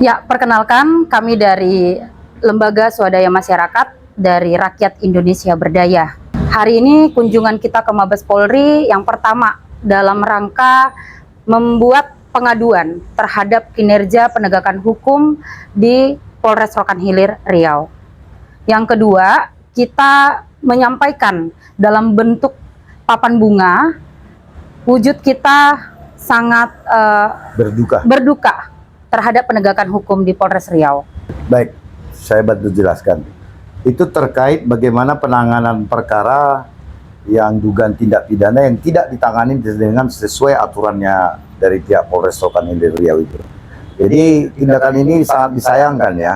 Ya, perkenalkan kami dari Lembaga Swadaya Masyarakat dari Rakyat Indonesia Berdaya. Hari ini kunjungan kita ke Mabes Polri yang pertama dalam rangka membuat pengaduan terhadap kinerja penegakan hukum di Polres Rokan Hilir, Riau. Yang kedua, kita menyampaikan dalam bentuk papan bunga, wujud kita sangat berduka terhadap penegakan hukum di Polres Riau. Baik, saya bantu jelaskan. Itu terkait bagaimana penanganan perkara yang dugaan tindak pidana yang tidak ditangani dengan sesuai aturannya dari pihak Polres Rokan Hilir Riau itu. Jadi tindakan ini sangat disayangkan ya.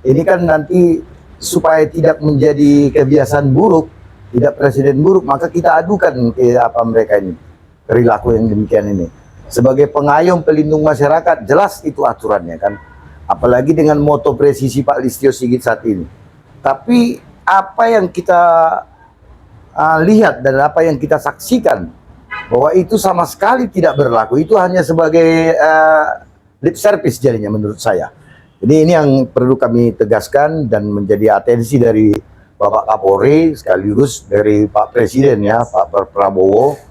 Ini kan nanti supaya tidak menjadi kebiasaan buruk, tidak presiden buruk, maka kita adukan mereka ini perilaku yang demikian ini. Sebagai pengayom pelindung masyarakat, jelas itu aturannya kan. Apalagi dengan moto presisi Pak Listio Sigit saat ini. Tapi apa yang kita lihat dan apa yang kita saksikan, bahwa itu sama sekali tidak berlaku. Itu hanya sebagai lip service jadinya menurut saya. Jadi ini yang perlu kami tegaskan dan menjadi atensi dari Bapak Kapolri sekaligus dari Pak Presiden ya, Pak Prabowo,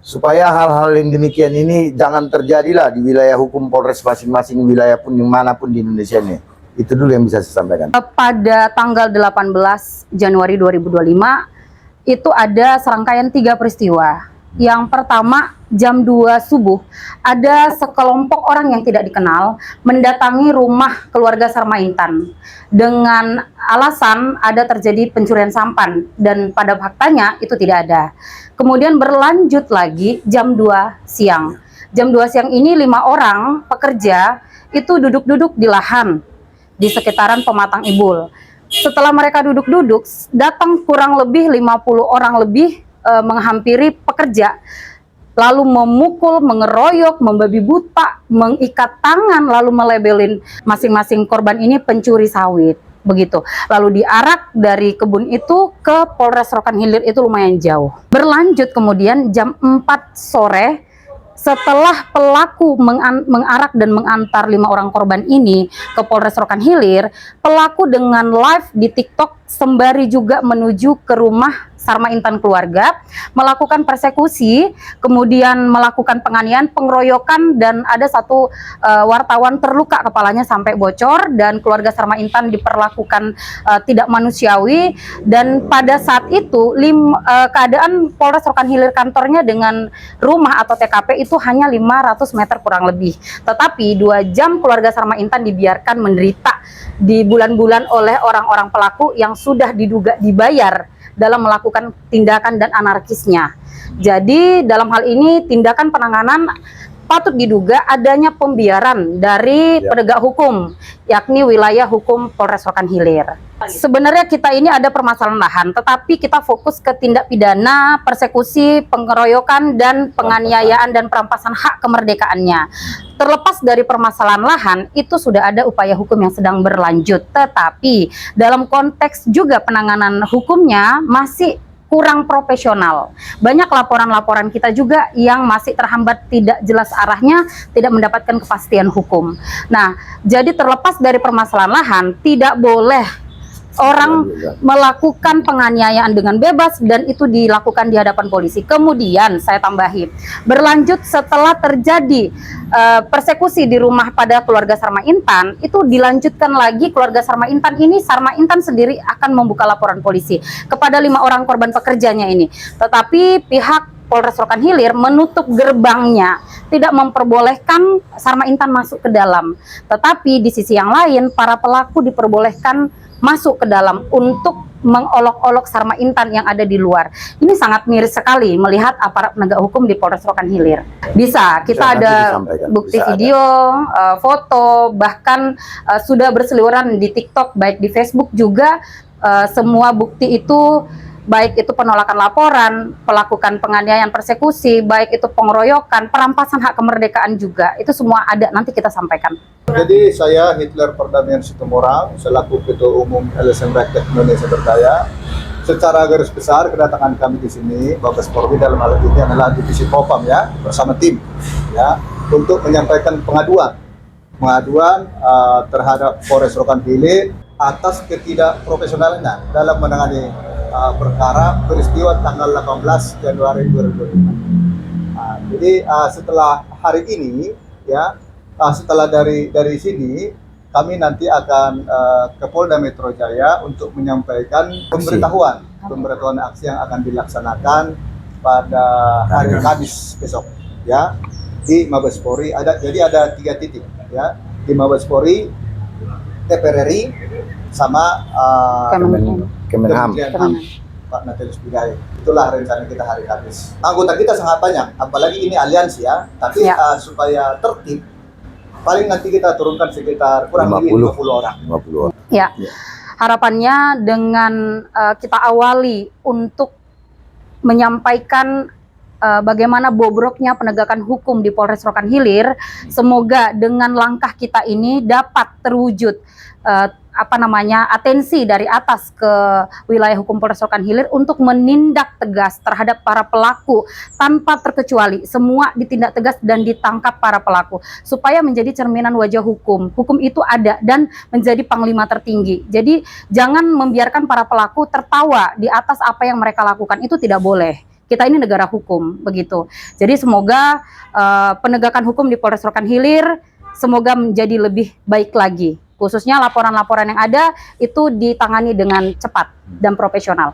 supaya hal-hal yang demikian ini jangan terjadilah di wilayah hukum Polres masing-masing wilayah pun dimanapun di Indonesia ini. Itu dulu yang bisa saya sampaikan. Pada tanggal 18 Januari 2025 itu ada serangkaian 3 peristiwa. Yang pertama, jam 2 subuh, ada sekelompok orang yang tidak dikenal mendatangi rumah keluarga Sarmaintan dengan alasan ada terjadi pencurian sampan, dan pada faktanya itu tidak ada. Kemudian berlanjut lagi jam 2 siang. Jam 2 siang ini 5 orang pekerja itu duduk-duduk di lahan di sekitaran Pematang Ibul. Setelah mereka duduk-duduk, datang kurang lebih 50 orang lebih menghampiri pekerja, lalu memukul, mengeroyok, membabi buta, mengikat tangan, lalu melabelin masing-masing korban ini pencuri sawit. Begitu. Lalu diarak dari kebun itu ke Polres Rokan Hilir, itu lumayan jauh. Berlanjut kemudian jam 4 sore, setelah pelaku mengarak dan mengantar 5 orang korban ini ke Polres Rokan Hilir, pelaku dengan live di TikTok sembari juga menuju ke rumah Sarmaintan keluarga, melakukan persekusi, kemudian melakukan penganiayaan, pengeroyokan, dan ada satu wartawan terluka kepalanya sampai bocor, dan keluarga Sarmaintan diperlakukan tidak manusiawi. Dan pada saat itu keadaan Polres Rokan Hilir kantornya dengan rumah atau TKP itu hanya 500 meter kurang lebih. Tetapi 2 jam keluarga Sarmaintan dibiarkan menderita di bulan-bulan oleh orang-orang pelaku yang sudah diduga dibayar dalam melakukan tindakan dan anarkisnya. Jadi dalam hal ini tindakan penanganan patut diduga adanya pembiaran dari penegak hukum, yakni wilayah hukum Polres Rokan Hilir. Sebenarnya kita ini ada permasalahan lahan, tetapi kita fokus ke tindak pidana, persekusi, pengeroyokan, dan penganiayaan dan perampasan hak kemerdekaannya. Terlepas dari permasalahan lahan, itu sudah ada upaya hukum yang sedang berlanjut. Tetapi dalam konteks juga penanganan hukumnya masih kurang profesional. Banyak laporan-laporan kita juga yang masih terhambat, tidak jelas arahnya, tidak mendapatkan kepastian hukum. Nah, jadi terlepas dari permasalahan lahan, tidak boleh orang melakukan penganiayaan dengan bebas dan itu dilakukan di hadapan polisi. Kemudian saya tambahi, berlanjut setelah terjadi persekusi di rumah pada keluarga Sarmaintan, itu dilanjutkan lagi keluarga Sarmaintan ini, Sarmaintan sendiri akan membuka laporan polisi kepada 5 orang korban pekerjanya ini. Tetapi pihak Polres Rokan Hilir menutup gerbangnya, tidak memperbolehkan Sarmaintan masuk ke dalam. Tetapi di sisi yang lain, para pelaku diperbolehkan masuk ke dalam untuk mengolok-olok Sarmaintan yang ada di luar. Ini sangat miris sekali melihat aparat penegak hukum di Polres Rokan Hilir. Bisa, kita ada bukti video, foto, bahkan sudah berseliweran di TikTok, baik di Facebook juga. Semua bukti itu, baik itu penolakan laporan, melakukan penganiayaan, persekusi, baik itu pengeroyokan, perampasan hak kemerdekaan juga, itu semua ada, nanti kita sampaikan. Jadi saya Hitler Perdamaian Situmorang selaku Ketua Umum LSM Rakyat Indonesia Berdaya. Secara garis besar kedatangan kami di sini Mabes Polri dalam hal ini adalah divisi Propam ya, bersama tim ya, untuk menyampaikan pengaduan pengaduan terhadap Polres Rokan Hilir atas ketidakprofesionalannya dalam menangani perkara peristiwa tanggal 18 Januari 2025. Jadi setelah hari ini, ya, setelah dari sini, kami nanti akan ke Polda Metro Jaya untuk menyampaikan pemberitahuan aksi yang akan dilaksanakan pada hari Kamis besok, ya, di Mabes Polri. Jadi ada 3 titik, ya, di Mabes Polri, TPRRI, sama Kemenham. Pak Natalius Pigai. Itulah rencana kita hari Kamis. Anggota kita sangat banyak, apalagi ini aliansi, ya. Tapi supaya tertib, paling nanti kita turunkan sekitar kurang lebih 50 orang. 50 orang. Ya. Harapannya dengan kita awali untuk menyampaikan bagaimana bobroknya penegakan hukum di Polres Rokan Hilir, semoga dengan langkah kita ini dapat terwujud atensi dari atas ke wilayah hukum Polres Rokan Hilir untuk menindak tegas terhadap para pelaku tanpa terkecuali. Semua ditindak tegas dan ditangkap para pelaku supaya menjadi cerminan wajah hukum. Hukum itu ada dan menjadi panglima tertinggi. Jadi jangan membiarkan para pelaku tertawa di atas apa yang mereka lakukan. Itu tidak boleh. Kita ini negara hukum, begitu. Jadi semoga penegakan hukum di Polres Rokan Hilir semoga menjadi lebih baik lagi. Khususnya laporan-laporan yang ada itu ditangani dengan cepat dan profesional.